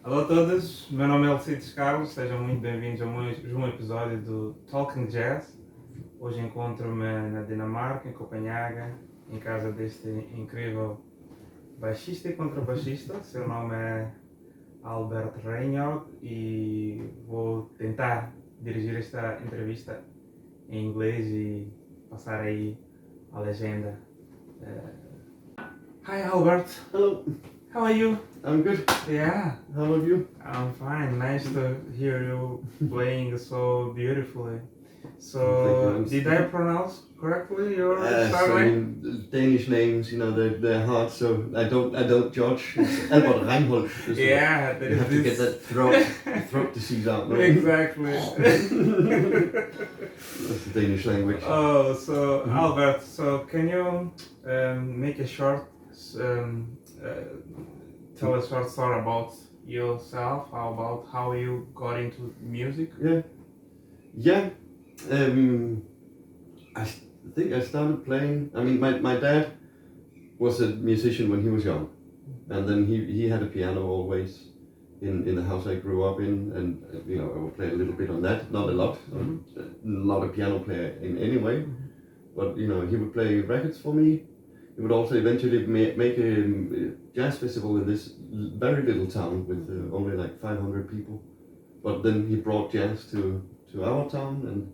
Olá a todos, meu nome é Elcides Carlos, sejam muito bem-vindos a mais um episódio do Talking Jazz. Hoje encontro-me na Dinamarca, em Copenhagen, em casa deste incrível baixista e contrabaixista. Seu nome é Albert Reinhold e vou tentar dirigir esta entrevista em inglês e passar aí a legenda. Hi Albert, Hello, how are you? I'm good. Yeah. How are you? I'm fine. Nice to hear you playing so beautifully. Thank So, you. did I pronounce correctly your Yes, I surname? mean, Danish names, they're hard, so I don't judge. It's Albert Reinhold. Yeah, there You is have to get this. that throat disease out. No? Exactly. That's the Danish language. Oh, so Albert, so can you make a short, tell a short story about yourself? About how you got into music? Yeah. I think I started playing. I mean, my dad was a musician when he was young, and then he had a piano always in the house I grew up in, and I would play a little bit on that, not a lot. I'm not a piano player in any way, but he would play records for me. He would also eventually make a jazz festival in this very little town with only like 500 people. But then he brought jazz to our town, and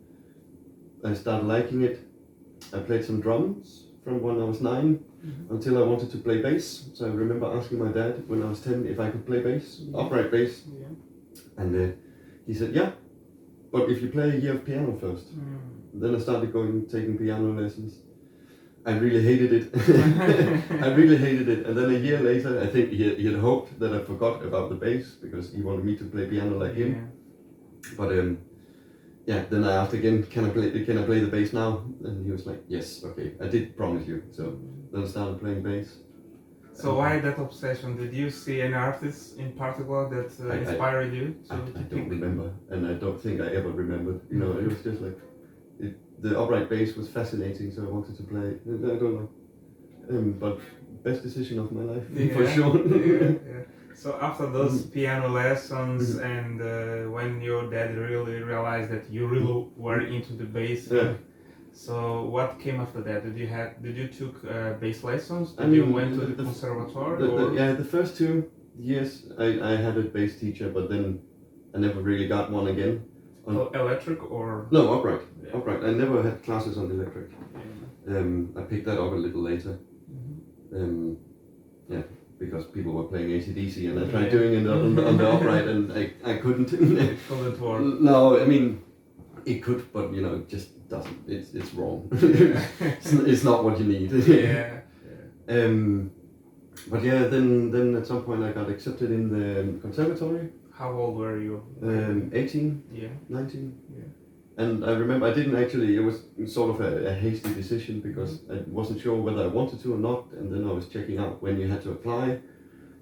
I started liking it. I played some drums from when I was 9 until I wanted to play bass. So I remember asking my dad when I was 10 if I could play bass, upright bass. Yeah. And he said, yeah, but if you play a year of piano first. Then I started taking piano lessons. I really hated it. And then a year later, I think he had hoped that I forgot about the bass because he wanted me to play piano like him. But then I asked again, can I play the bass now? And he was like, yes, okay, I did promise you. So then I started playing bass. So why that obsession? Did you see any artists in particular that inspired you? I don't remember, and I don't think I ever remembered. It was just like the upright bass was fascinating, so I wanted to play. I don't know, but best decision of my life for sure. Yeah. So after those piano lessons and when your dad really realized that you really were into the bass, so what came after that? Did you took bass lessons? You went to the conservatoire? The first 2 years I had a bass teacher, but then I never really got one again. Electric or? No, upright. Yeah. Upright. I never had classes on electric. I picked that up a little later. Because people were playing AC/DC, and I tried doing it on the upright, and I couldn't. It couldn't work. No, I mean, it could, but it just doesn't. It's wrong. It's not what you need. But then at some point I got accepted in the conservatory. How old were you? 18. Yeah. 19. Yeah. And I remember I didn't actually. It was sort of a hasty decision because I wasn't sure whether I wanted to or not. And then I was checking out when you had to apply,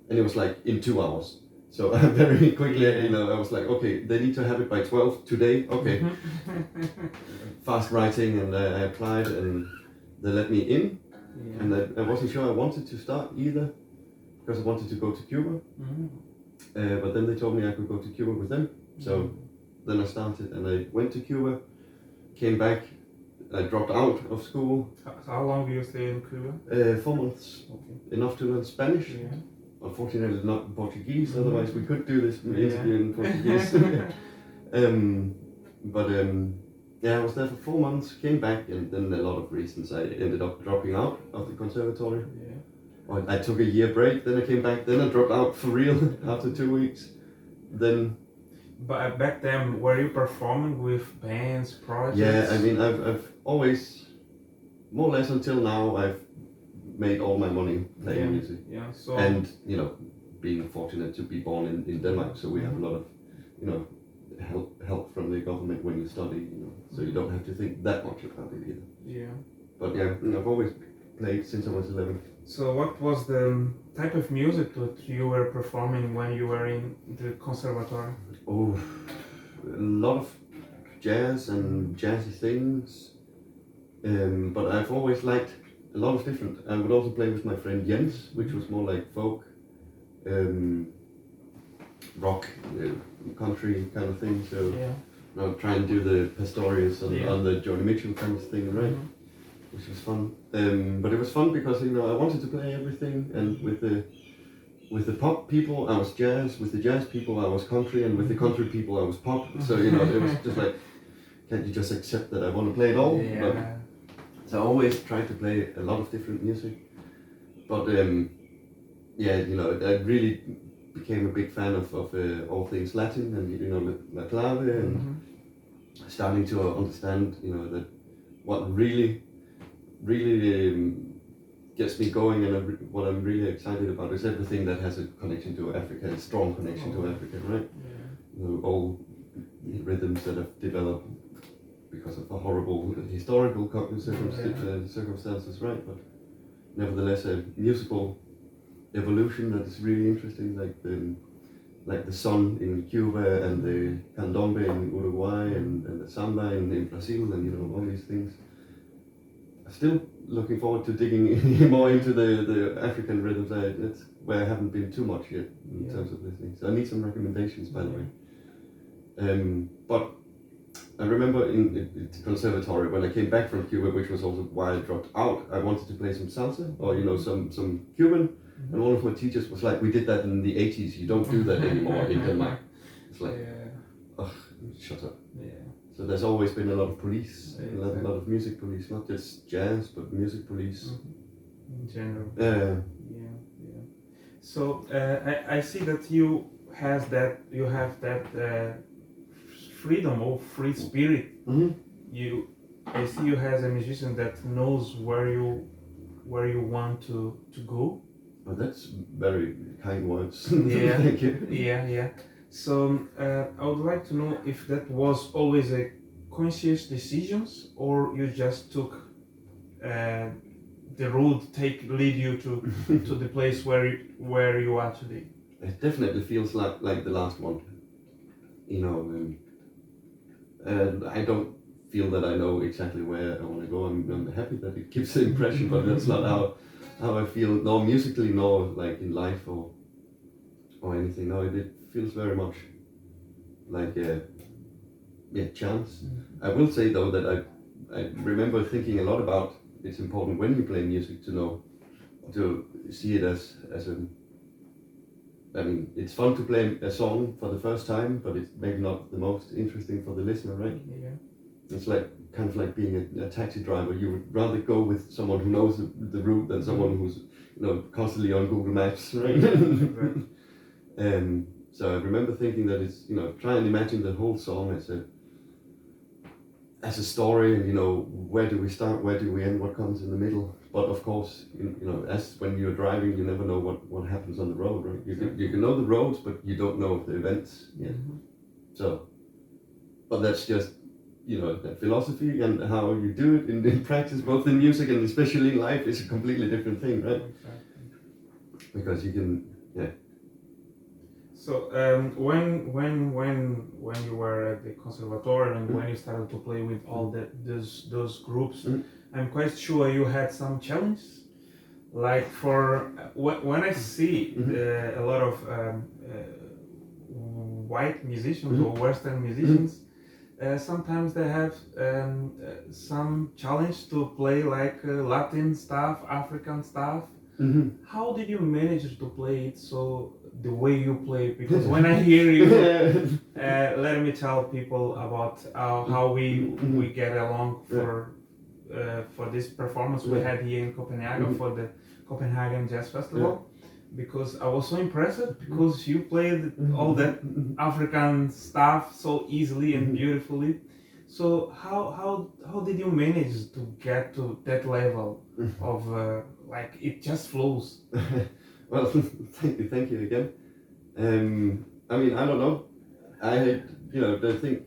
and it was like in 2 hours. So very quickly, I was like, okay, they need to have it by 12 today. Okay. Fast writing, and I applied, and they let me in. Yeah. And I wasn't sure I wanted to start either because I wanted to go to Cuba. But then they told me I could go to Cuba with them. So then I started, and I went to Cuba, came back, I dropped out of school. How long do you stay in Cuba? 4 months. Okay. Enough to learn Spanish. Yeah. Unfortunately not in Portuguese, otherwise we could do this interview in Portuguese. I was there for 4 months, came back, and then a lot of reasons I ended up dropping out of the conservatory. I took a year break, then I came back, then I dropped out for real after 2 weeks. Then. But back then, were you performing with bands, projects? Yeah, I mean, I've always, more or less until now, I've made all my money playing music. Yeah. So. And being fortunate to be born in Denmark, so we have a lot of, help from the government when you study. So you don't have to think that much about it either. Yeah. But I've always played since I was 11. So what was the type of music that you were performing when you were in the conservatory? Oh, a lot of jazz and jazzy things. But I've always liked a lot of different. I would also play with my friend Jens, which was more like folk. rock, country kind of thing. So Yeah. try and do the Pastorius on the Joni Mitchell kind of thing, right? Mm-hmm. Which was fun. But it was fun because I wanted to play everything, and with the pop people I was jazz, with the jazz people I was country, and with the country people I was pop. So it was just like, can't you just accept that I want to play it all? Yeah. But, so I always tried to play a lot of different music. But I really became a big fan of all things Latin, and La Clave, and starting to understand that what really gets me going, and what I'm really excited about is everything that has a connection to Africa, a strong connection to Africa, right? Yeah. All rhythms that have developed because of a horrible historical circumstances, right? But nevertheless, a musical evolution that is really interesting, like the son in Cuba, and the candombe in Uruguay, and the samba in Brazil, and all these things. Still looking forward to digging more into the African rhythms. That's where I haven't been too much yet in terms of listening. So I need some recommendations, by the way. But I remember in the conservatory, when I came back from Cuba, which was also why I dropped out, I wanted to play some salsa, or some Cuban. And one of my teachers was like, "We did that in the 80s, you don't do that anymore in Denmark." It's like, shut up. Yeah. So there's always been a lot of police, a lot of music police, not just jazz, but music police. In general. Yeah. So I see that you have that freedom or free spirit. I see you as a musician that knows where you want to go. Well, that's very kind words. Yeah. Thank you. Yeah. So I would like to know if that was always a conscious decisions, or you just took the road lead you to the place where you are today. It definitely feels like the last one. And I don't feel that I know exactly where I want to go. I'm happy that it gives the impression, but that's not how I feel, nor musically, nor like in life or anything. No, it feels very much like chance. I will say though that I remember thinking a lot about it's important when you play music to see it as it's fun to play a song for the first time, but it's maybe not the most interesting for the listener, right? Yeah. It's kind of like being a taxi driver. You would rather go with someone who knows the route than someone who's constantly on Google Maps, right? Right. So I remember thinking that it's try and imagine the whole song as a story, and where do we start, where do we end, what comes in the middle. But of course, as when you're driving, you never know what happens on the road, right? You can know the roads, but you don't know the events yet. So, but that's just that philosophy, and how you do it in practice, both in music and especially in life, is a completely different thing, right? Exactly. Because you can, So when you were at the conservatory, and when you started to play with all those groups, I'm quite sure you had some challenges. Like when I see a lot of white musicians or Western musicians, sometimes they have some challenge to play like Latin stuff, African stuff. How did you manage to play it so the way you play? Because when I hear you, let me tell people about how we get along for this performance we had here in Copenhagen for the Copenhagen Jazz Festival. Because I was so impressed because you played all that African stuff so easily and beautifully. So how did you manage to get to that level of like it just flows? Well, thank you again. I don't know. I think,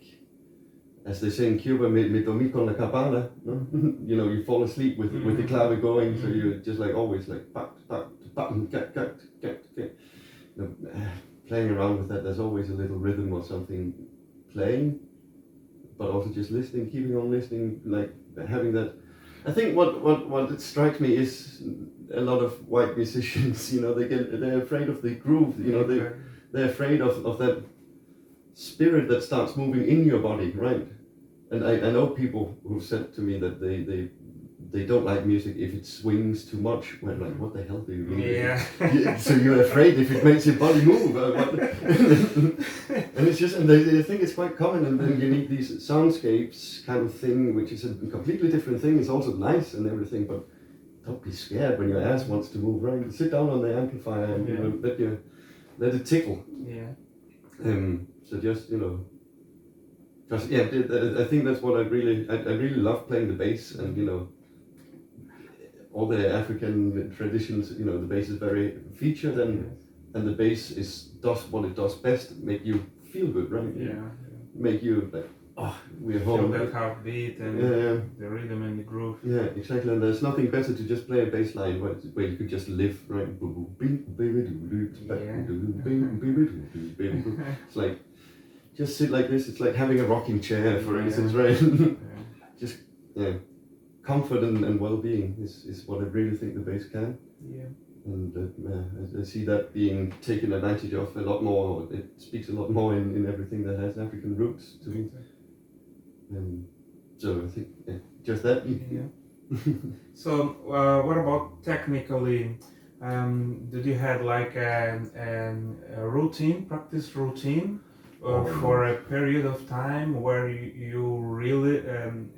as they say in Cuba, me dormí con la campana. No? You fall asleep with the clave going, so you're just like always like playing around with that. There's always a little rhythm or something playing, but also just listening, keeping on listening, like having that. I think what it strikes me is a lot of white musicians, they're afraid of the groove, they're afraid of that spirit that starts moving in your body, right? And I know people who've said to me that they don't like music if it swings too much. We're like, what the hell do you mean? Yeah. So you're afraid if it makes your body move. And it's just, and they think it's quite common, and then you need these soundscapes kind of thing, which is a completely different thing. It's also nice and everything, but don't be scared when your ass wants to move, right? Sit down on the amplifier and let it tickle. Yeah. So just, because I think that's what I really love playing the bass, and all the African traditions, the bass is very featured, and the bass does what it does best, make you feel good, right? Yeah. Make you like, we're home. Feel that heartbeat and the rhythm and the groove. Yeah, exactly. And there's nothing better to just play a bass line where you could just live, right? It's like, just sit like this. It's like having a rocking chair, for instance, right? Just, comfort and well-being is what I really think the bass can. Yeah. And I see that being taken advantage of a lot more. It speaks a lot more in everything that has African roots to me. So I think just that. Yeah. So what about technically? Did you have like a practice routine, for a period of time where you really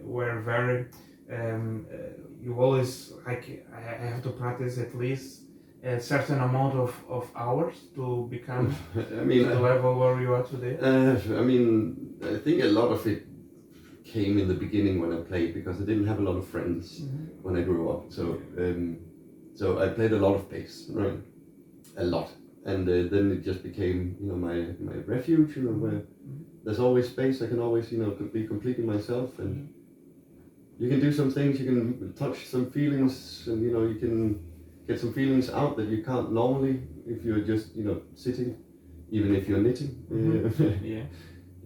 were very you always like I have to practice at least a certain amount of hours to become to the level where you are today? I think a lot of it came in the beginning when I played, because I didn't have a lot of friends when I grew up. So I played a lot of bass, right? A lot. And then it just became, my refuge, where there's always space. I can always, be completely myself, and you can do some things, you can touch some feelings, and, you can get some feelings out that you can't normally if you're just, sitting, even if you're knitting.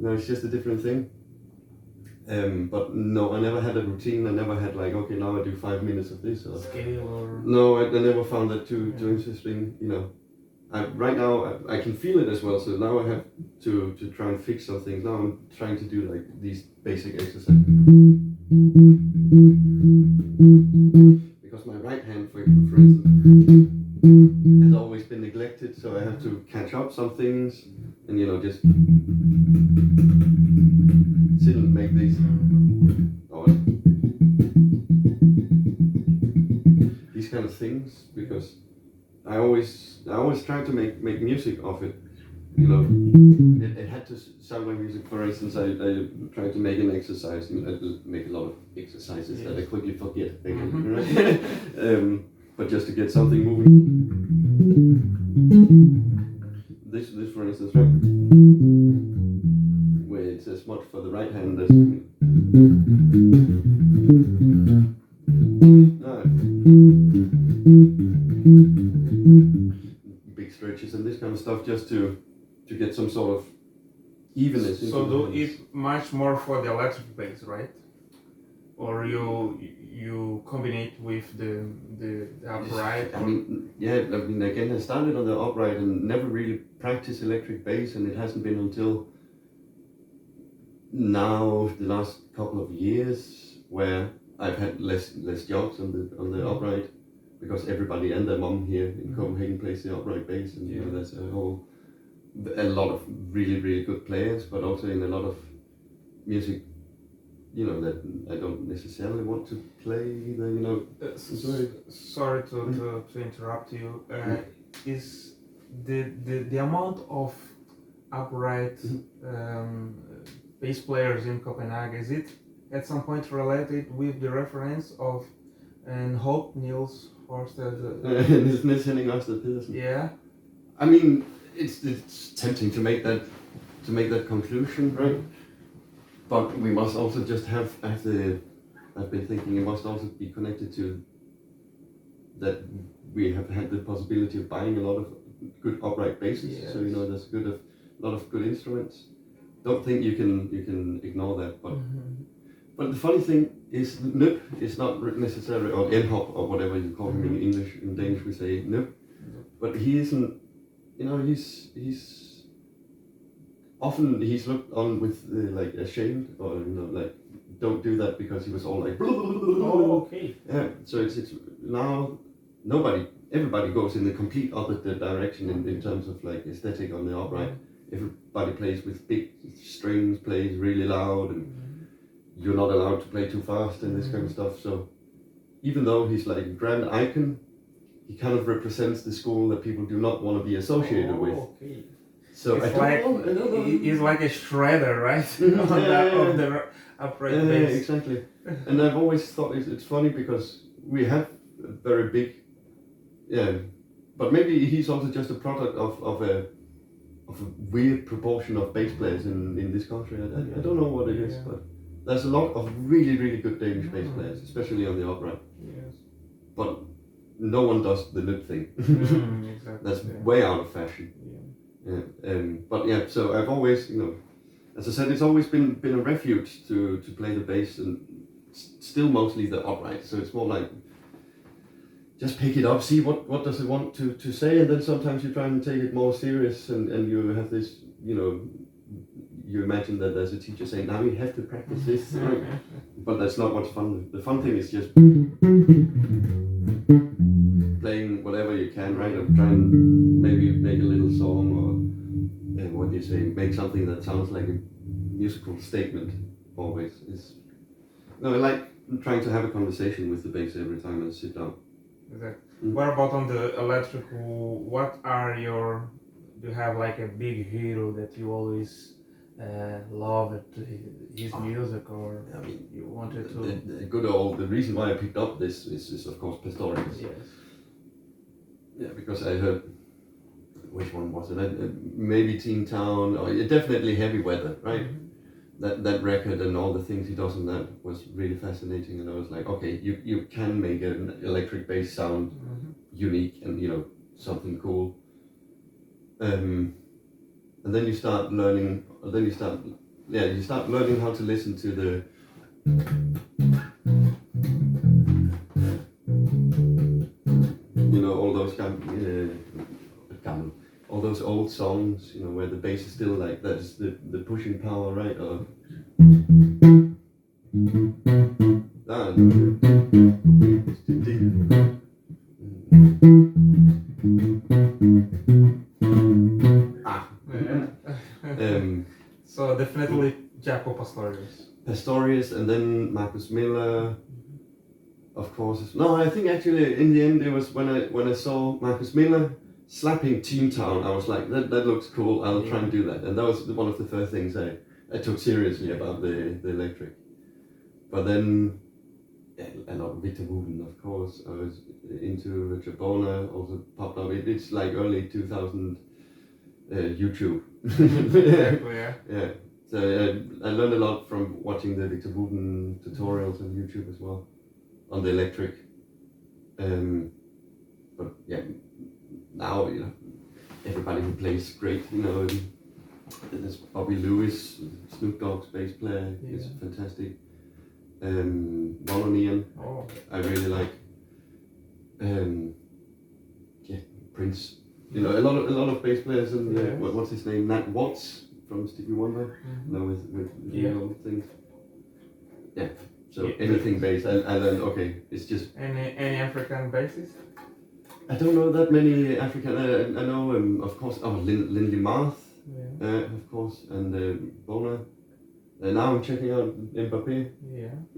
It's just a different thing. But no, I never had a routine. I never had like, okay, now I do 5 minutes of this. Or scale or... No, I never found that too interesting. Right now I can feel it as well. So now I have to try and fix some things. Now I'm trying to do like these basic exercises. Because my right hand, for instance, has always been neglected. So I have to catch up some things and just sit and make these kind of things, because I always try to make music of it. It had to sound like music. For instance, I tried to make an exercise. I make a lot of exercises that I quickly forget. But just to get something moving. This for instance, right? Where it's as much for the right hand as big stretches and this kind of stuff, just to get some sort of evenness. So do it much more for the electric bass, right? Or you combine it with the upright? Again, I started on the upright and never really practiced electric bass, and it hasn't been until now, the last couple of years, where I've had less jobs on the upright, because everybody and their mom here in Copenhagen plays the upright bass, and there's a lot of really, really good players, but also in a lot of music, that I don't necessarily want to play either, Sorry to interrupt you. Is the amount of upright bass players in Copenhagen, is it at some point related with the reference of Hope Niels Horsted? Niels Henning Ørsted Pedersen. Yeah. I mean, it's tempting to make that conclusion, right? But we must also just have, I've been thinking, it must also be connected to that we have had the possibility of buying a lot of good upright basses. Yes. So there's a lot of good instruments. Don't think you can ignore that. But the funny thing is, nup is not necessarily, or n-hop or whatever you call him in English. In Danish we say nup. But he isn't. He's often he's looked on with like ashamed, or like don't do that, because he was all like. Oh, okay. Yeah. So it's now everybody goes in the complete opposite direction in terms of like aesthetic on the upright. Everybody plays with big strings, plays really loud, and you're not allowed to play too fast and this kind of stuff. So even though he's like a grand icon, he kind of represents the school that people do not want to be associated with. Okay. So It's I don't know. He's like a shredder, right? Of the upright Yeah, bass. exactly. And I've always thought it's funny because we have a very big, but maybe he's also just a product of a weird proportion of bass players in this country. I don't know what it is, but there's a lot of really, really good Danish bass players, especially on the upright. Yes. But no one does the lip thing. Exactly. That's way out of fashion. Yeah. But yeah, so I've always, as I said, it's always been a refuge to play the bass, and still mostly the upright. So it's more like just pick it up, see what does it want to say, and then sometimes you try and take it more serious, and you have this, you imagine that there's a teacher saying, now you have to practice this, right? But that's not what's fun. The fun thing is just playing whatever you can, right? Or try and maybe make a little song, or what do you say, make something that sounds like a musical statement. Always is. No, I like trying to have a conversation with the bass every time I sit down. Exactly. What about on the electrical? What are do you have like a big hero that you always loved his music, or you wanted to? The reason why I picked up this is of course Pastorius. Yes. Yeah, because I heard, which one was it? Maybe Teen Town, or definitely Heavy Weather, right? That record and all the things he does on that was really fascinating, and I was like, okay, you can make an electric bass sound unique and something cool. And then you start learning. You start learning how to listen to the. All those all those old songs, where the bass is still like that's the pushing power, right? Or So definitely Jaco Pastorius, and then Marcus Miller. Of course. No, I think actually in the end it was when I saw Marcus Miller slapping Teen Town, I was like, that looks cool, I'll try and do that. And that was one of the first things I took seriously about the electric. But then a lot of Victor Wooten, of course. I was into Jabona, also popped up. It's like early 2000 YouTube. Exactly, yeah. Yeah. So I learned a lot from watching the Victor Wooten tutorials on YouTube as well. On the electric, but yeah, now everybody who plays great. There's Bobby Lewis, Snoop Dogg's bass player, is fantastic. Millenium, I really like. Prince. A lot of bass players, and what's his name? Nat Watts from Stevie Wonder. With the things. Yeah. So anything bass, I learned, okay, it's just... Any African basses? I don't know that many African, I know, of course, Lindley Marth, of course, and Bona. Now I'm checking out Mbappé,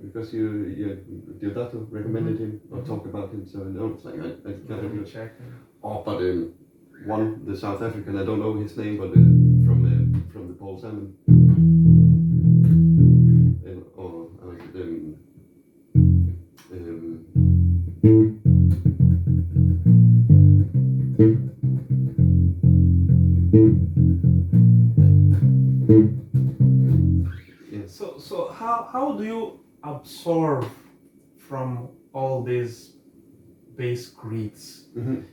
because Diodato recommended him, or talked about him, so it's like, I kind of... check. But the South African, I don't know his name, but from the Paul Salmon. So how do you absorb from all these bass grids?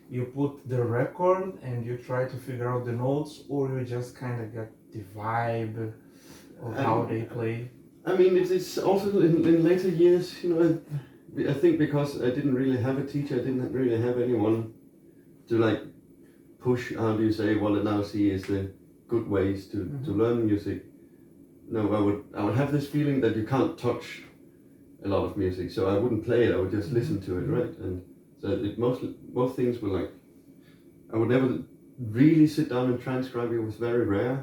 You put the record and you try to figure out the notes, or you just kind of get the vibe of how they play? I mean, it's also in later years, I think because I didn't really have a teacher, I didn't really have anyone to like push, how do you say, what I now see is the good ways to learn music. No, I would have this feeling that you can't touch a lot of music, so I wouldn't play it. I would just listen to it, right? And so most things were like, I would never really sit down and transcribe. It was very rare.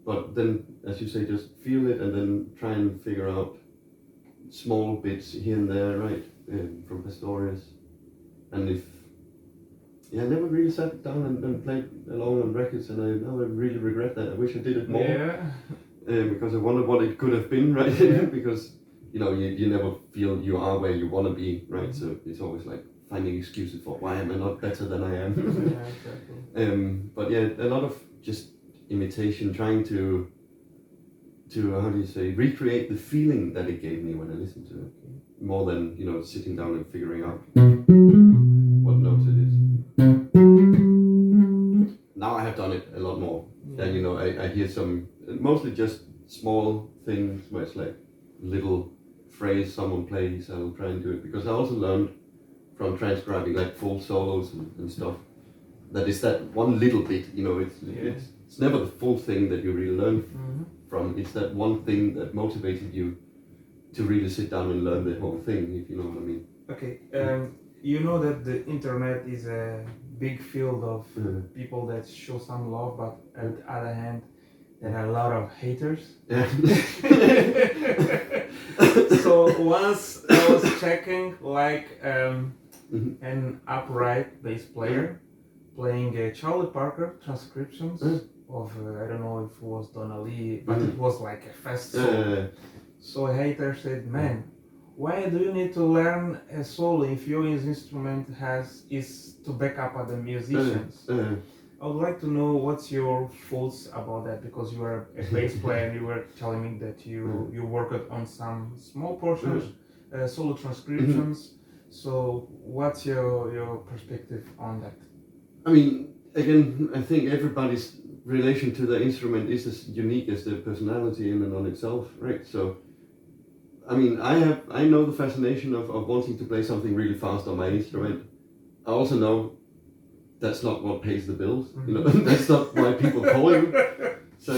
But then, as you say, just feel it and then try and figure out small bits here and there, right? From Pastorius. And I never really sat down and played along on records, and I really regret that. I wish I did it more. Yeah. Because I wonder what it could have been, right? Yeah. Because, you never feel you are where you want to be, right? So it's always like finding excuses for why am I not better than I am. Yeah, exactly. But yeah, a lot of just imitation, trying to how do you say, recreate the feeling that it gave me when I listened to it, more than sitting down and figuring out what notes it is. Now I have done it a lot more, and I hear some mostly just small things where it's like little phrase someone plays. I'll try and do it because I also learned from transcribing like full solos and stuff that is that one little bit. It's never the full thing that you really learn from. It's that one thing that motivated you to really sit down and learn the whole thing, if you know what I mean. Okay, you know that the internet is a big field of people that show some love, but on the other hand, there are a lot of haters. Yeah. So once I was checking like an upright bass player playing Charlie Parker transcriptions of I don't know if it was Donna Lee, but it was like a fast solo. So a hater said, "Man, why do you need to learn a solo if your instrument is to back up other musicians?" I would like to know what's your thoughts about that, because you are a bass player and you were telling me that you worked on some small portions, solo transcriptions. So what's your perspective on that? I mean, again, I think everybody's relation to the instrument is as unique as their personality in and on itself, right? So, I mean, I know the fascination of wanting to play something really fast on my instrument. I also know that's not what pays the bills, that's not why people call you. So,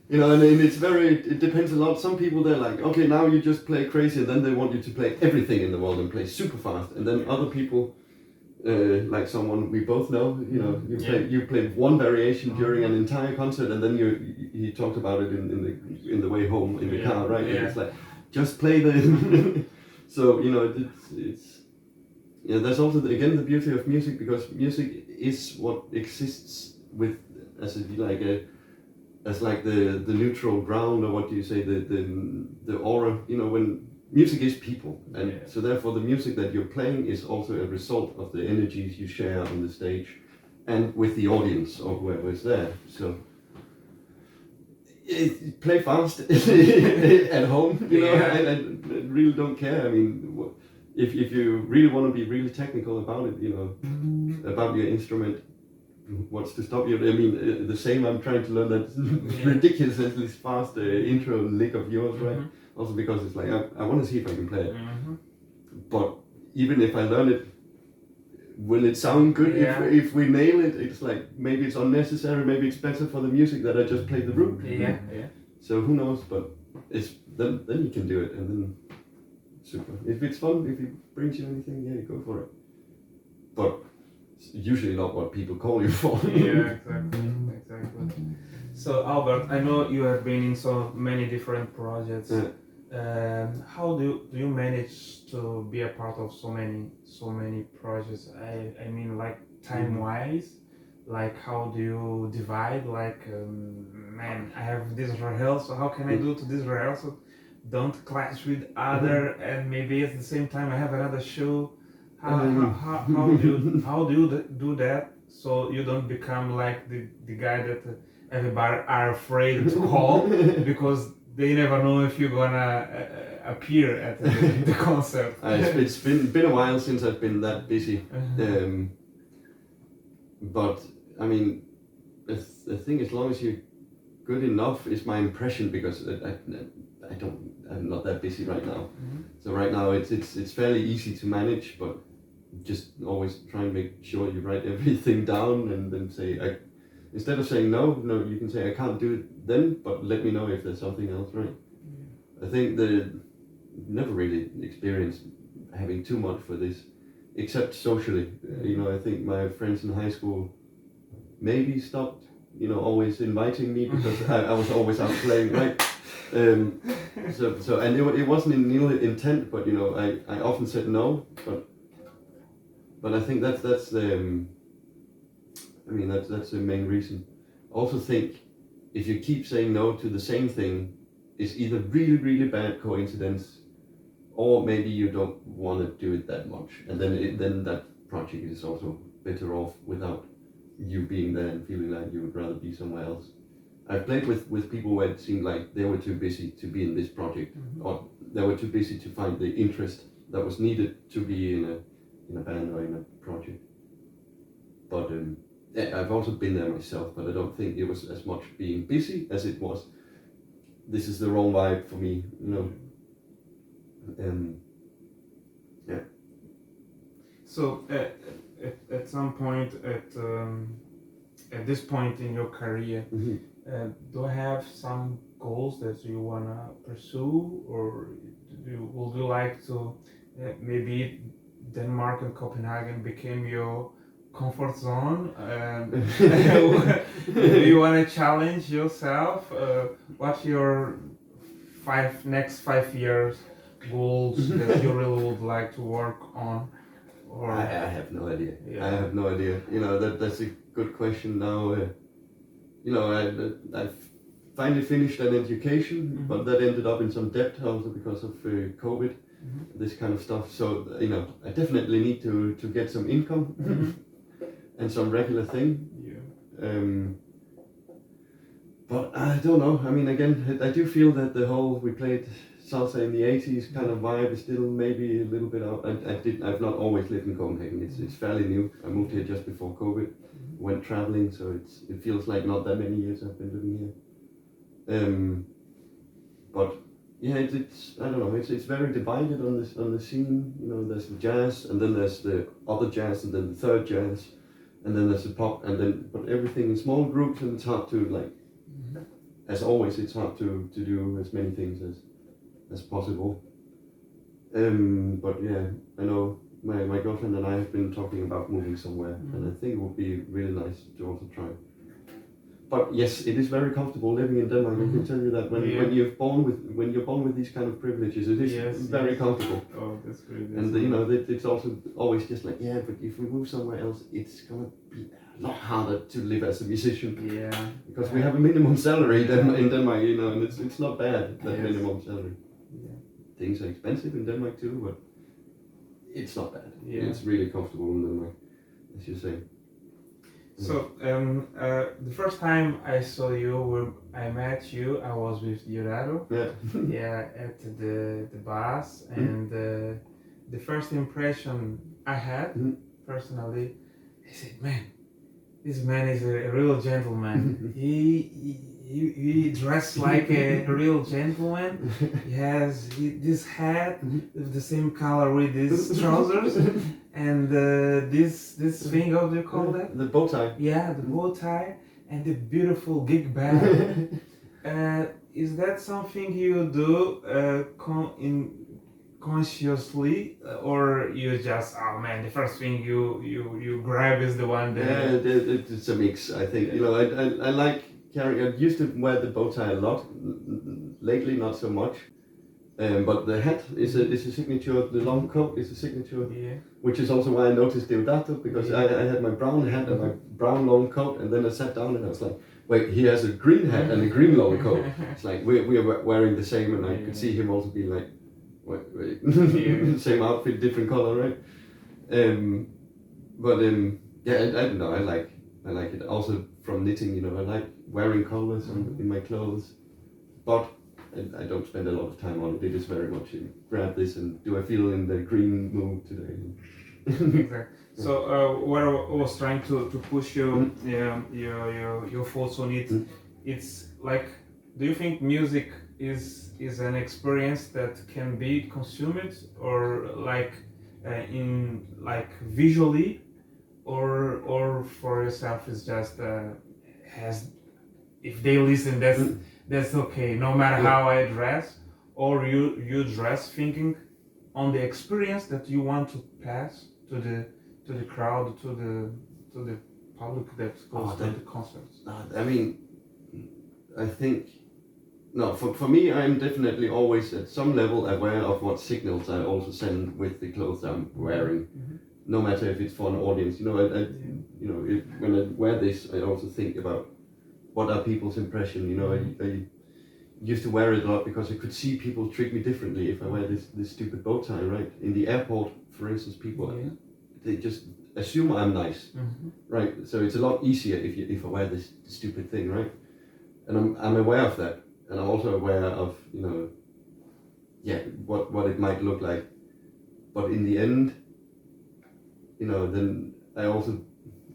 and it depends a lot. Some people, they're like, okay, now you just play crazy, and then they want you to play everything in the world and play super fast. And then other people, like someone we both know, you play one variation during an entire concert, and then he talked about it in the way home in the car, right? And it's like, just play the. So it's there's also again the beauty of music, because music is what exists with as the neutral ground, or what do you say, the aura, when music is people, and so therefore the music that you're playing is also a result of the energies you share on the stage and with the audience or whoever is there. So play fast at home, I really don't care. I mean, if you really want to be really technical about it, about your instrument, what's to stop you? I mean, the same I'm trying to learn that ridiculously fast intro lick of yours, right? Also because it's like, I want to see if I can play it. But even if I learn it, will it sound good? If we nail it, it's like, maybe it's unnecessary, maybe it's better for the music that I just played the root. So who knows, but then you can do it, and then super. If it's fun, if it brings you anything, go for it. But it's usually not what people call you for. Exactly. So Albert, I know you have been in so many different projects. How do you manage to be a part of so many projects? I mean, like time-wise, like how do you divide? Like, man, I have this rehearsal. How can I do to this rehearsal? Don't clash with other, and maybe at the same time I have another show. How do you do that so you don't become like the guy that everybody are afraid to call because they never know if you're gonna appear at the concert? It's been a while since I've been that busy, but I mean, I think as long as you're good enough is my impression, because I'm not that busy right now. So right now it's fairly easy to manage, but just always try and make sure you write everything down and then say, instead of saying no, you can say I can't do it then, but let me know if there's something else, right? I think never really experienced having too much for this, except socially. I think my friends in high school maybe stopped, always inviting me because I was always out playing, right? And it wasn't in ill intent, but I often said no, but I think that's the that's the main reason. Also think if you keep saying no to the same thing, it's either really, really bad coincidence, or maybe you don't want to do it that much, and then that project is also better off without you being there and feeling like you would rather be somewhere else. I've played with people where it seemed like they were too busy to be in this project, or they were too busy to find the interest that was needed to be in a band or in a project. But I've also been there myself, but I don't think it was as much being busy as it was, this is the wrong vibe for me, yeah. So at some point, at this point in your career, do you have some goals that you wanna pursue, or would you like to maybe Denmark and Copenhagen became your comfort zone? Do you want to challenge yourself? What's your next 5 years goals that you really would like to work on? Or I have no idea. Yeah. I have no idea. That's a good question now. I finally finished an education, but that ended up in some debt also because of COVID, this kind of stuff. So I definitely need to get some income and some regular thing. Yeah. But I don't know. I mean, again, I do feel that the whole we played salsa in the 80s kind of vibe is still maybe a little bit out. I've not always lived in Copenhagen. It's fairly new. I moved here just before COVID. Went traveling, so it feels like not that many years I've been living here. But yeah, it's I don't know. It's very divided on the scene. There's the jazz, and then there's the other jazz, and then the third jazz, and then there's the pop, but everything in small groups, and it's hard to as always, it's hard to do as many things as possible. But yeah, I know my girlfriend and I have been talking about moving somewhere, and I think it would be really nice to also try. But yes, it is very comfortable living in Denmark. I can tell you that when you're born with these kind of privileges, it is very comfortable. Oh, that's great. And it's also always just like, yeah, but if we move somewhere else, it's gonna be a lot harder to live as a musician. Yeah. Because we have a minimum salary in Denmark, and it's not bad, that minimum salary. Yeah. Things are expensive in Denmark too, but it's not bad. Yeah. It's really comfortable in Denmark, as you say. So the first time I saw you, I met you, I was with Jaco. Yeah. At the bass, and the first impression I had personally, I said, man, this man is a real gentleman. He dressed like a real gentleman. He has this hat with the same color with his trousers, and this thing, how do you call that? The bow tie. Yeah, the bow tie and the beautiful gig bag. Is that something you do consciously, or you just, oh man, the first thing you grab is the one that... Yeah, it's a mix, I think. I like carrying. I used to wear the bow tie a lot. Lately, not so much. But the hat is a signature. The long coat is a signature. Yeah. Which is also why I noticed Deodato, because I had my brown hat and my brown long coat, and then I sat down and I was like, wait, he has a green hat and a green long coat. It's like we are wearing the same, and I could see him also being like, wait. Same outfit, different color, right? Yeah, I don't know. I like it. Also from knitting, I like wearing colors in my clothes, but I don't spend a lot of time on it. It is very much grab this and do I feel in the green mood today? Exactly. So what I was trying to push your thoughts on it. It's like, do you think music is an experience that can be consumed, or like in like visually, or for yourself is just has if they listen that's okay no matter how I dress, or you dress thinking on the experience that you want to pass to the crowd, to the public that goes to the concerts. I mean, I think, no, for me, I'm definitely always at some level aware of what signals I also send with the clothes I'm wearing, no matter if it's for an audience. You know, when I wear this, I also think about what are people's impression. You know, I used to wear it a lot because I could see people treat me differently if I wear this stupid bow tie, right? In the airport, for instance, people, they just assume I'm nice, right? So it's a lot easier if I wear this stupid thing, right? And I'm aware of that. And I'm also aware of, what it might look like. But in the end, then I also,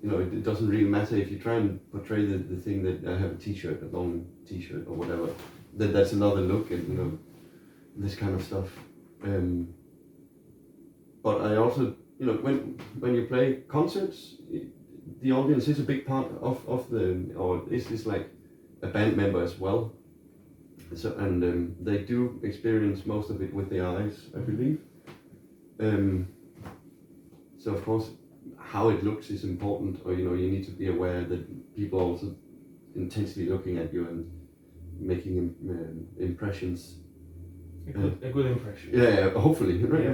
it doesn't really matter if you try and portray the thing that I have a t-shirt, a long t-shirt or whatever, then that's another look and, this kind of stuff. But I also, when you play concerts, the audience is a big part of is like a band member as well. So and they do experience most of it with their eyes, I believe. So of course, how it looks is important, or you need to be aware that people are also intensely looking at you and making impressions. A good impression. Yeah, hopefully, right? Yeah.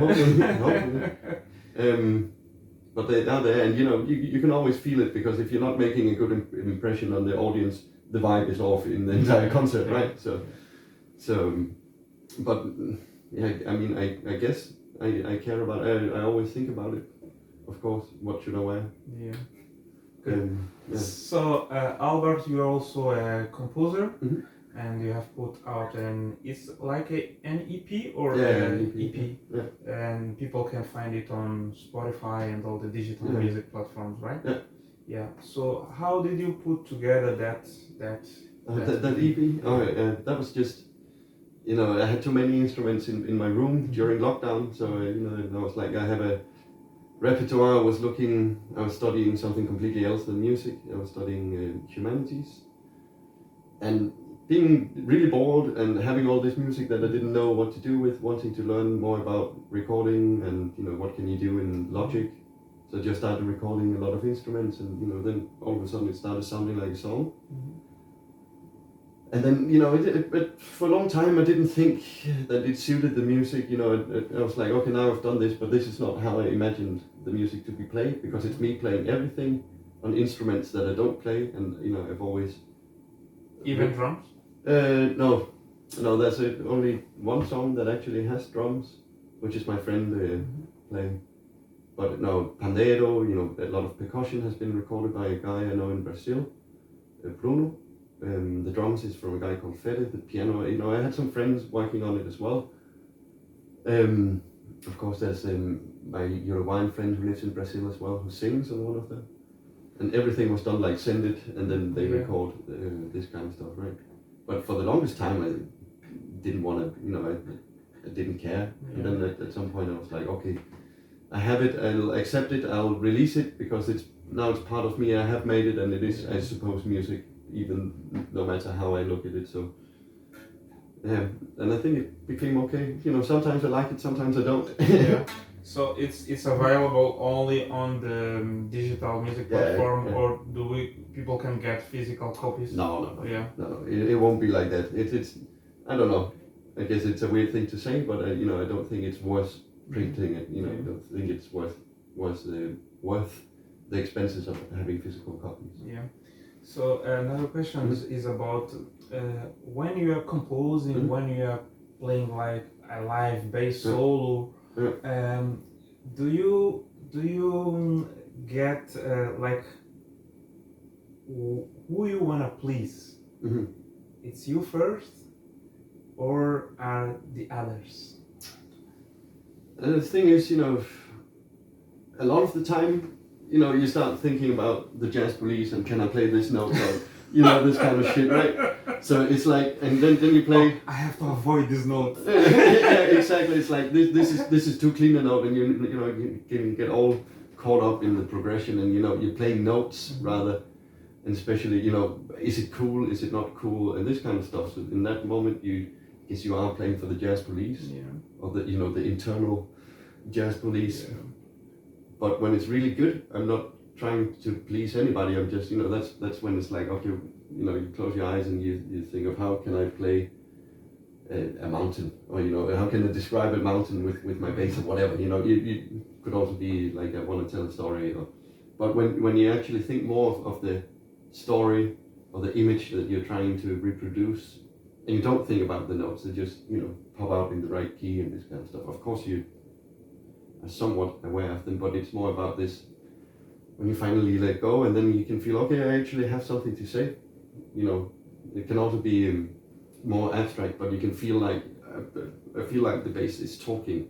Hopefully. But they are there, and you can always feel it, because if you're not making a good impression on the audience, the vibe is off in the entire concert, right? So, but yeah, I mean, I guess I care about it. I always think about it, of course. What should I wear? Yeah. Yeah. So, Albert, you are also a composer, and you have put out it's like an EP or an EP, and people can find it on Spotify and all the digital music platforms, right? Yeah. Yeah. So, how did you put together that EP? That was just, I had too many instruments in my room during lockdown, so I was like, I have a repertoire. I was studying something completely else than music. I was studying humanities, and being really bored and having all this music that I didn't know what to do with, wanting to learn more about recording and what can you do in Logic. So I just started recording a lot of instruments, and then all of a sudden it started sounding like a song. And then but for a long time I didn't think that it suited the music. I was like, okay, now I've done this, but this is not how I imagined the music to be played, because it's me playing everything on instruments that I don't play, and I've always even drums. No, that's it. Only one song that actually has drums, which is my friend playing. But no, pandeiro, a lot of percussion has been recorded by a guy I know in Brazil, Bruno. The drums is from a guy called Fede. The piano, I had some friends working on it as well. Of course, there's my Uruguayan friend who lives in Brazil as well, who sings on one of them. And everything was done like send it, and then they record this kind of stuff, right? But for the longest time, I didn't want to, I didn't care. And then at some point I was like, okay, I have it, I'll accept it, I'll release it, because it's part of me, I have made it, and it is, I suppose, music, even no matter how I look at it. So yeah, and I think it became okay. Sometimes I like it, sometimes I don't. Yeah. So it's available only on the digital music platform, or people can get physical copies? No. Yeah. No, it won't be like that. It's I don't know. I guess it's a weird thing to say, but I don't think it's worth printing it. I don't think it's worth the expenses of having physical copies. Yeah. So another question is about when you are composing, when you are playing like a live bass solo. Do you get like who you wanna please? It's you first, or are the others? The thing is, a lot of the time, you start thinking about the jazz police and can I play this note, or this kind of shit, right? So it's like, and then you play. Oh, I have to avoid this note. Yeah, exactly. It's like this is too clean a note, and you can get all caught up in the progression, and you play notes rather, and especially is it cool, is it not cool, and this kind of stuff. So in that moment, you are playing for the jazz police, or the the internal jazz police. Yeah. But when it's really good, I'm not trying to please anybody. I'm just that's when it's like, okay, you close your eyes and you think of how can I play a mountain, or how can I describe a mountain with my bass or whatever. You could also be like, I want to tell a story, but when you actually think more of the story or the image that you're trying to reproduce, and you don't think about the notes, they just pop out in the right key and this kind of stuff. Of course you are somewhat aware of them, but it's more about this when you finally let go, and then you can feel, okay, I actually have something to say. It can also be more abstract, but you can feel like I feel like the bass is talking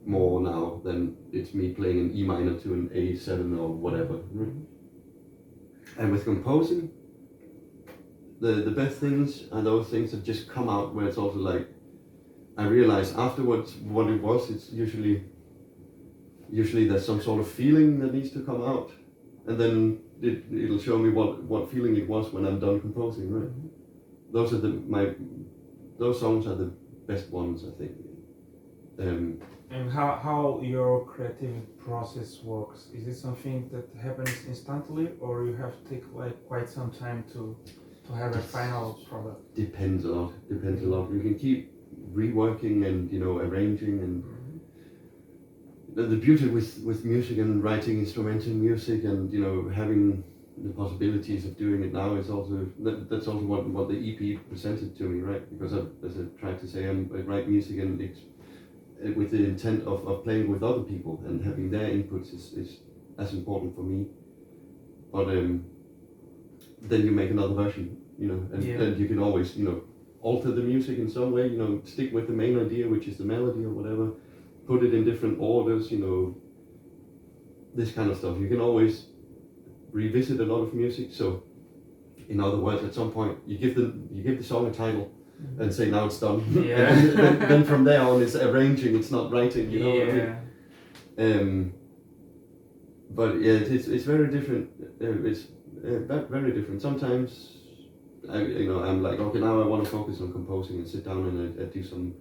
more now than it's me playing an E minor to an A7 or whatever. And with composing, the best things are those things that just come out, where it's also like, I realize afterwards what it was. It's usually there's some sort of feeling that needs to come out, and then it'll show me what feeling it was when I'm done composing, right? Those are those songs are the best ones, I think. And how your creative process works? Is it something that happens instantly, or you have to take quite some time to have a final product? Depends a lot. You can keep reworking and arranging, and the beauty with music and writing instrumental music, and having the possibilities of doing it now is also that's also what the EP presented to me, right? Because as I tried to say, I write music and with the intent of playing with other people, and having their inputs is as important for me. But then you make another version, and you can always alter the music in some way, stick with the main idea, which is the melody or whatever, put it in different orders, this kind of stuff. You can always revisit a lot of music. So in other words, at some point you give the song a title and say, now it's done. Yeah. And then from there on it's arranging, it's not writing, what I mean? But yeah, it's very different. It's very different. Sometimes I'm like, okay, now I want to focus on composing, and sit down and I do some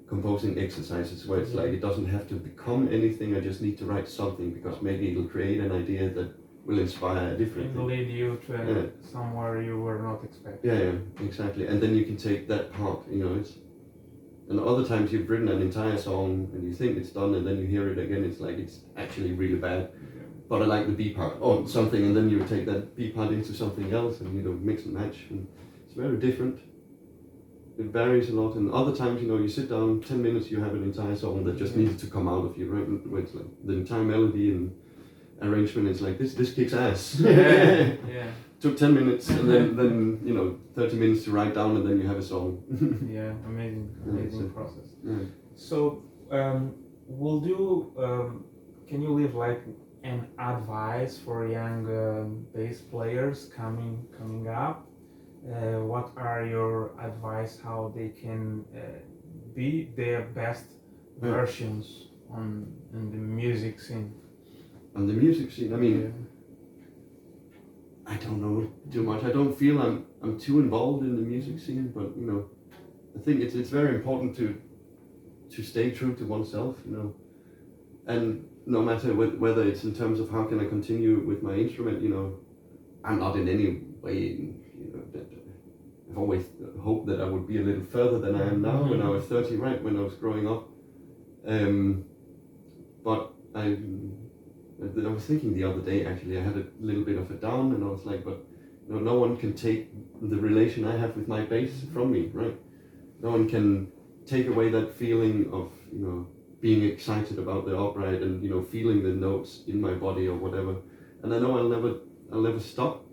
composing exercises where it's like, it doesn't have to become anything. I just need to write something, because maybe it'll create an idea that will inspire a different thing. It'll lead you to somewhere you were not expecting. Yeah, exactly. And then you can take that part, and other times you've written an entire song and you think it's done, and then you hear it again, it's like, it's actually really bad. But I like the B part or something, and then you take that B part into something else, and mix and match, and it's very different. It varies a lot, and other times you sit down 10 minutes, you have an entire song that just needed to come out of you, right? Where it's like the entire melody and arrangement is like, this kicks ass. Yeah. Took 10 minutes, and then 30 minutes to write down, and then you have a song. Yeah, amazing process. Yeah. So can you leave an advice for young bass players coming up? What are your advice how they can be their best versions in the music scene? On the music scene, I mean, I don't know too much. I don't feel I'm too involved in the music scene, but I think it's very important to stay true to oneself, and no matter whether it's in terms of how can I continue with my instrument, I'm not in any way, I've always hoped that I would be a little further than I am now. When I was 30, right, when I was growing up. But I was thinking the other day, actually, I had a little bit of a down, and I was like, but no one can take the relation I have with my bass from me, right? No one can take away that feeling of, being excited about the upright and, feeling the notes in my body or whatever. And I know I'll never stop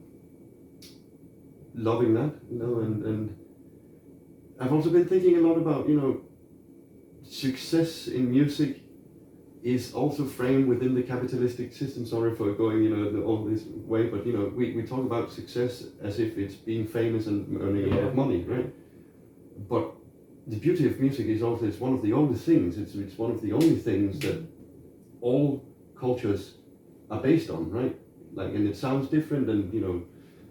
loving that, and I've also been thinking a lot about, success in music is also framed within the capitalistic system. Sorry for going, all this way, but we talk about success as if it's being famous and earning a lot of money, right? But the beauty of music is also it's one of the oldest things. It's one of the only things that all cultures are based on, right? Like, and it sounds different, and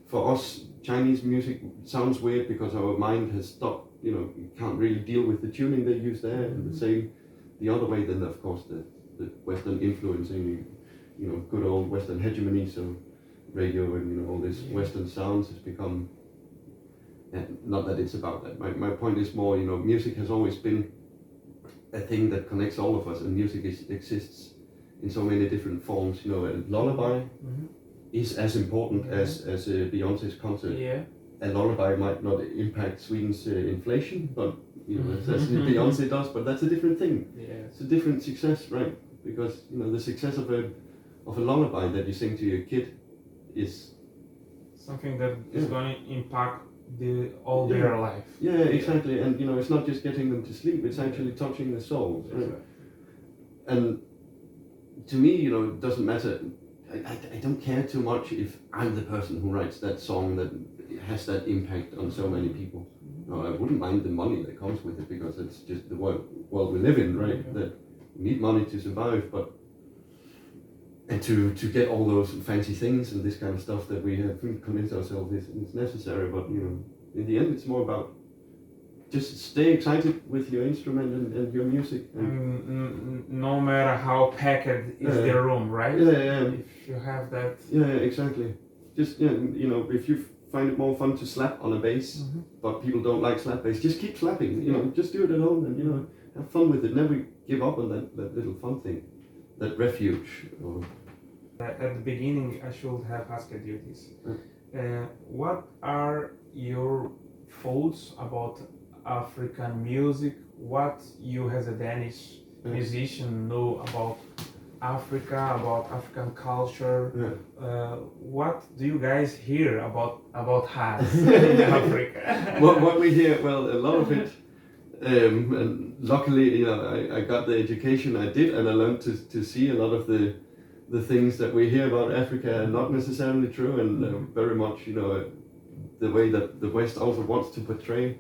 for us, Chinese music sounds weird because our mind has stopped. You can't really deal with the tuning they use there, and the same the other way. Then of course the Western influencing, good old Western hegemony. So radio and all this Western sounds has become. Not that it's about that. My point is more, music has always been a thing that connects all of us, and music exists in so many different forms. A lullaby is as important as a Beyonce's concert. Yeah. A lullaby might not impact Sweden's inflation, but as Beyonce does. But that's a different thing. Yeah. It's a different success, right? Because the success of a lullaby that you sing to your kid is something that is going to impact their life. Yeah, exactly. And it's not just getting them to sleep; it's actually touching the souls, right? Exactly. And to me, it doesn't matter. I don't care too much if I'm the person who writes that song that has that impact on so many people. I wouldn't mind the money that comes with it, because it's just the world we live in, right? Yeah. That we need money to survive, and to get all those fancy things and this kind of stuff that we have convinced ourselves is necessary. But in the end, it's more about just stay excited with your instrument and your music. No matter how packed is the room, right? Yeah. If you have that. Yeah, exactly. Just if you find it more fun to slap on a bass, but people don't like slap bass, just keep slapping. Just do it at home and have fun with it. Never give up on that little fun thing, that refuge. At the beginning, I should have asked you this. What are your thoughts about African music? What you as a Danish musician know about Africa, about African culture? What do you guys hear about us in Africa? What we hear, well, a lot of it, and luckily, I got the education I did, and I learned to see a lot of the things that we hear about Africa are not necessarily true, and very much, the way that the West also wants to portray.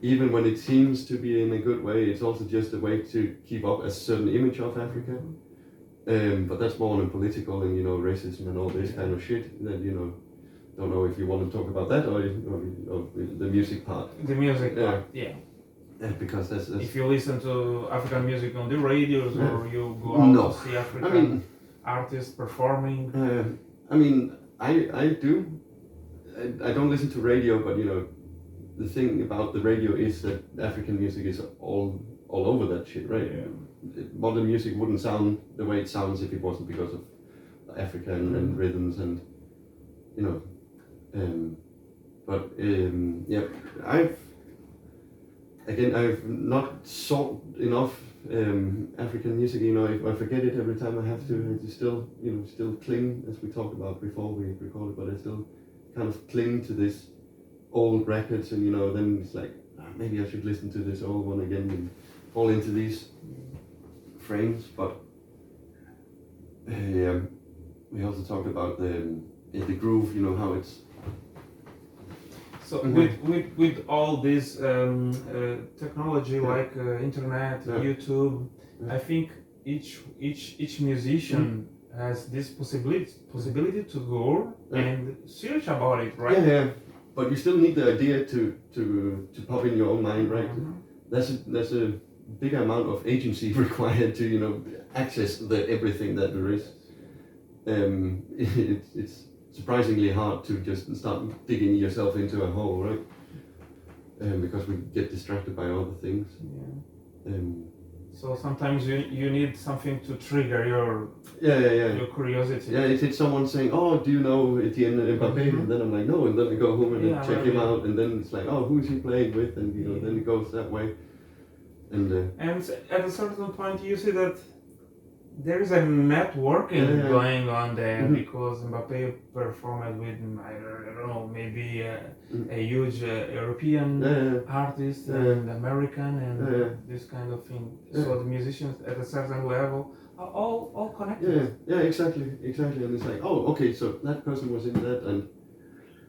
Even when it seems to be in a good way, it's also just a way to keep up a certain image of Africa. But that's more on political and racism and all this kind of shit. That don't know if you want to talk about that or the music part. The music part, yeah. Because that's if you listen to African music on the radios or you go out to see African artists performing. I do. I don't listen to radio, but the thing about the radio is that African music is all over that shit, right? Yeah. Modern music wouldn't sound the way it sounds if it wasn't because of African and rhythms and I've not sought enough African music. If I forget it every time I have to, I still cling, as we talked about before we recorded, but I still kind of cling to this old records, and then it's like maybe I should listen to this old one again and fall into these frames. But we also talked about the groove, how it's. So with all this technology like internet, YouTube, I think each musician has this possibility to go and search about it, right? Yeah. But you still need the idea to pop in your own mind, right? There's a big amount of agency required to access everything that there is. It's surprisingly hard to just start digging yourself into a hole, right? Because we get distracted by other things. Yeah. So sometimes you need something to trigger your curiosity. Yeah, it's someone saying, "Oh, do you know Etienne Mbappé?" And then I'm like, "No," and then I go home and check him out, and then it's like, "Oh, who is he playing with?" And then it goes that way. And at a certain point, you see that there is a networking going on there because Mbappé performed with, I don't know, maybe a huge European artist and American and this kind of thing. So the musicians at a certain level all connected. Yeah, exactly. And it's like, oh, okay, so that person was in that, and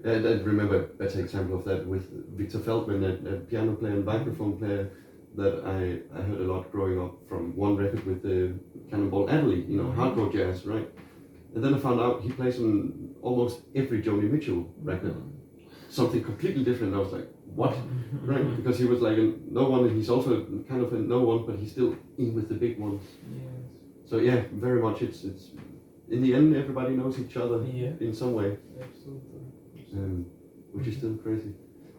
I remember a better example of that with Victor Feldman, a piano player and vibraphone player that I heard a lot growing up from one record with the Cannonball Adderley, hardcore jazz, right? And then I found out he plays on almost every Joni Mitchell record, something completely different. I was like, what? Right? Because he was like a no one, and he's also kind of a no one, but he's still in with the big ones. Yes. So yeah, very much. It's in the end, everybody knows each other in some way. Absolutely. Which is still crazy.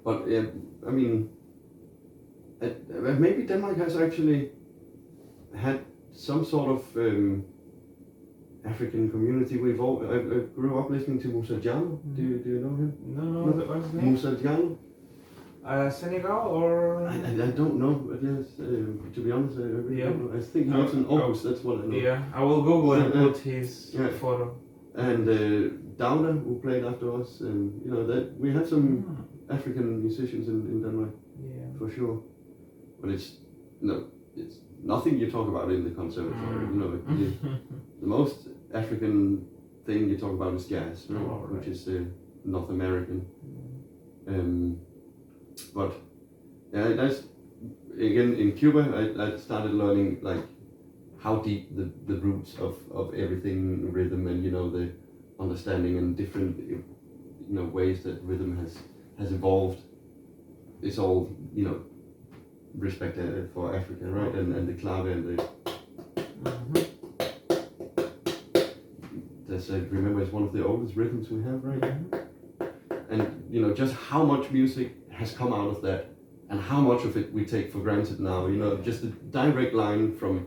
But I mean, maybe Denmark has actually had some sort of African community. I grew up listening to Moussa Diallo. Do you know him? No. What's his name? Moussa Diallo. Senegal or? I don't know. But yes, to be honest, I really don't know. I think he lives in Aarhus. That's what I know. Yeah, I will Google and put his photo. And Downer, who played after us, and that we have some African musicians in Denmark, for sure. But it's nothing you talk about in the conservatory. The most African thing you talk about is jazz, right? Right. Which is North American. But that's again in Cuba. I started learning like how deep the roots of everything, rhythm, and the understanding and different ways that rhythm has evolved. It's all respect for Africa, right? And the clave and that's remember it's one of the oldest rhythms we have, right? And just how much music has come out of that, and how much of it we take for granted now. Just a direct line from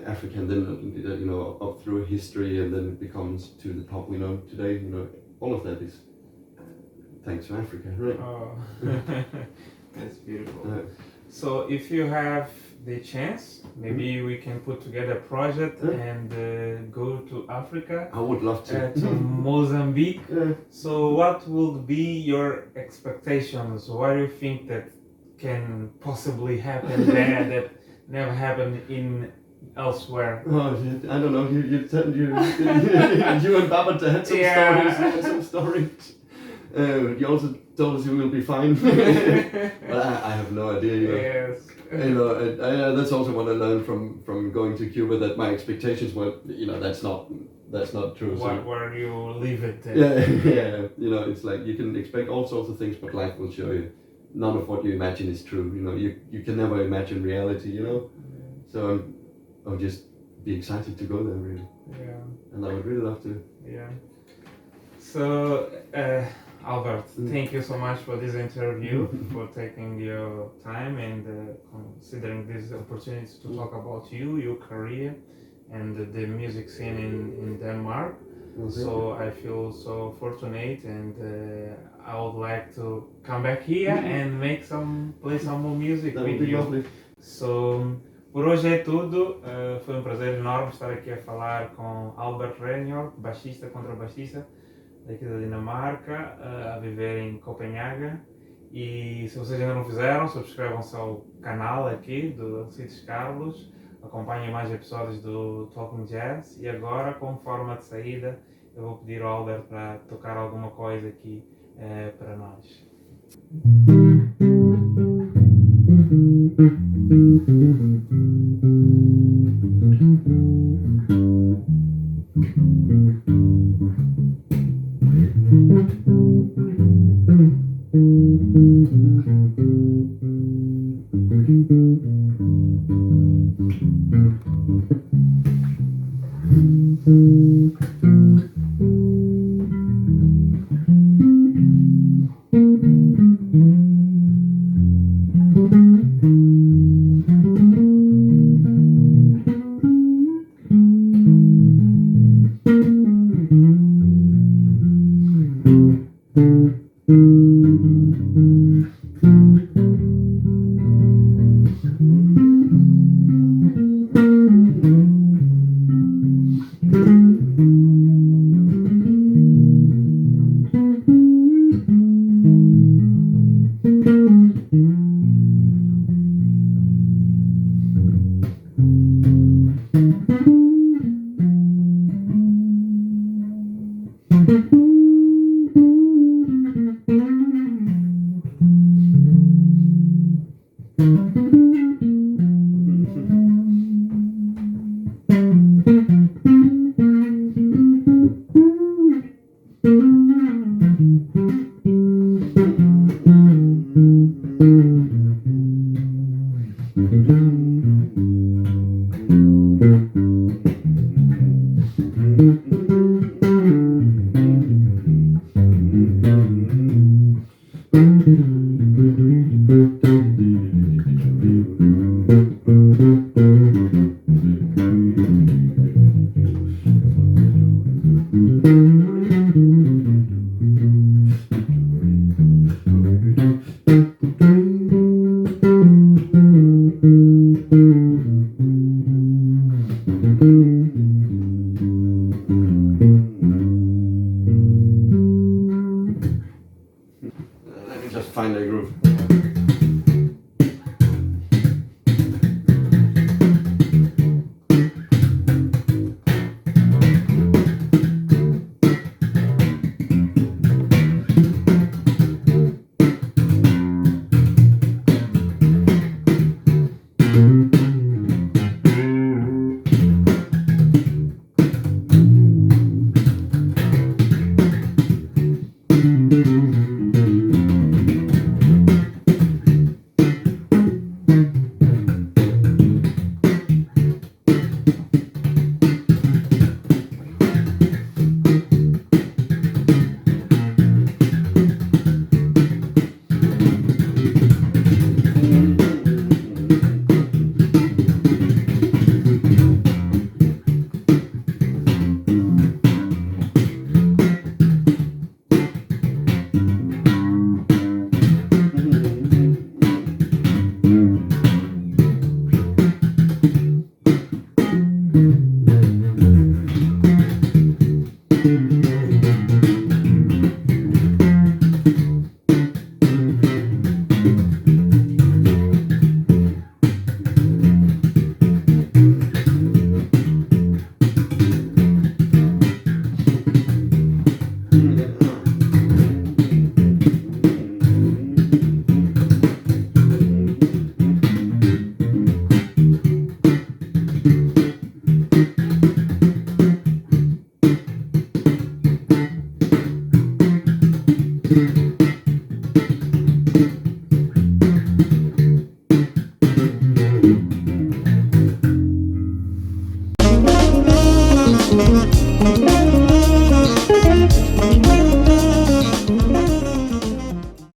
Africa, and then up through history, and then it becomes to the pop we know today. All of that is thanks to Africa, right? Oh, that's beautiful. So if you have the chance, maybe we can put together a project and go to Africa. I would love to. To Mozambique. So what would be your expectations? What do you think that can possibly happen there that never happened in elsewhere? Oh, I don't know. You and Baba had some stories. You also told us you will be fine. But I have no idea. Yes. That's also what I learned from going to Cuba, that my expectations were, that's not true. Where you leave it. Yeah. It's like you can expect all sorts of things, but life will show you none of what you imagine is true. You can never imagine reality. So I'll just be excited to go there, really. Yeah. And I would really love to. Yeah. So. Albert, thank you so much for this interview, for taking your time and considering this opportunity to talk about you, your career, and the music scene in Denmark. So I feel so fortunate, and I would like to come back here and play some more music That with would be you. lovely. So, por hoje é tudo. Foi prazer enorme estar aqui a falar com Albert Reinhold, baixista, contrabaixista daqui da Dinamarca, a viver em Copenhagen. E se vocês ainda não fizeram, subscrevam-se ao canal aqui do Elcides Carlos, acompanhem mais episódios do Talking Jazz. E agora, como forma de saída, eu vou pedir ao Albert para tocar alguma coisa aqui para nós. just find a groove.